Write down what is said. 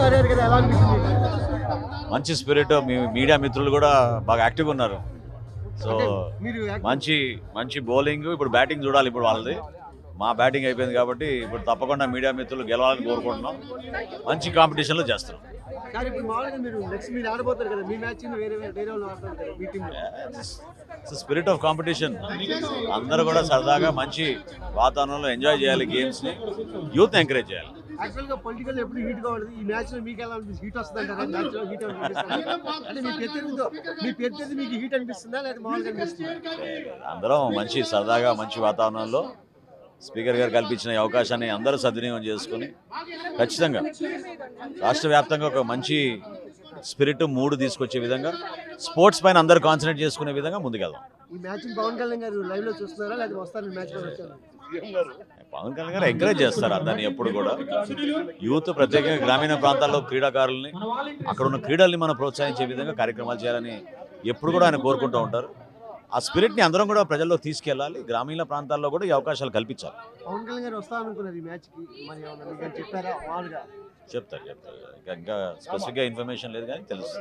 ఆడారు కదా, ఎలా అనిపించింది? మంచి స్పిరిట్. మీ మీడియా మిత్రులు కూడా బాగా యాక్టివ్గా ఉన్నారు. సో అంటే మీరు మంచి మంచి బౌలింగ్. ఇప్పుడు బ్యాటింగ్ చూడాలి. ఇప్పుడు వాళ్ళది మా బ్యాటింగ్ అయిపోయింది కాబట్టి ఇప్పుడు తప్పకుండా మీడియా మిత్రులు గెలవాలని కోరుకుంటున్నాం. మంచి కాంపిటీషన్లో చేస్తున్నాం. కానీ ఇప్పుడు మామూలుగా మీరు నెక్స్ట్ మీరు ఆడబోతారు కదా, మీ మ్యాచ్ వేరే వేరే వాళ్ళు ఆడతారు కదా మీ టీంలో. Spirit of competition. అందరూ కూడా సరదాగా మంచి వాతావరణంలో ఎంజాయ్ చేయాలి. గేమ్స్ని యూత్ ఎంకరేజ్ చేయాలి. యాక్చువల్గా పొలిటికల్ ఎప్పుడు హీట్ గా ఉండదు. ఈ మ్యాచ్ లో మీకు ఎలా అనిపిస్తుంది? హీట్ వస్తుంది అంటారా? మ్యాచ్ లో హీట్ అనిపిస్తుందా? అంటే మీ ప్రత్యర్థి మీకు హీట్ అనిపిస్తుందా లేదా మామూలుగా అనిపిస్తుందా? అందరం మంచి సరదాగా మంచి వాతావరణంలో స్పీకర్ గారు కల్పించిన ఈ అవకాశాన్ని అందరూ సద్వినియోగం చేసుకుని ఖచ్చితంగా రాష్ట్ర వ్యాప్తంగా ఒక మంచి స్పిరిట్ మూడు తీసుకొచ్చే విధంగా స్పోర్ట్స్ పైన అందరూ కాన్సన్ట్రేట్ చేసుకునే విధంగా ముందుకెళ్దాం. ఈ మ్యాచ్ పవన్ కళ్యాణ్ గారు లైవ్ లో చూస్తున్నారా లేదా వస్తారు మ్యాచ్ లో వచ్చారు? పవన్ కళ్యాణ్ గారు ఎంకరేజ్ చేస్తారు అందరినీ ఎప్పుడు కూడా. యూత్ ప్రత్యేకంగా గ్రామీణ ప్రాంతాల్లో క్రీడాకారుల్ని అక్కడ ఉన్న క్రీడల్ని మనం ప్రోత్సహించే విధంగా కార్యక్రమాలు చేయాలని ఎప్పుడు కూడా ఆయన కోరుకుంటూ ఉంటారు. ఆ స్పిరిట్ని అందరం కూడా ప్రజల్లో తీసుకెళ్ళాలి. గ్రామీణ ప్రాంతాల్లో కూడా ఈ అవకాశాలు కల్పించాలి. పవన్ కళ్యాణ్ గారు వస్తారనుకున్నారు ఈ మ్యాచ్ కి, మరి ఏమన్నా మీకు చెప్పారా మామూలుగా? చెప్తారు. ఇంకా స్పెసిఫిక్గా ఇన్ఫర్మేషన్ లేదు కానీ తెలుసు.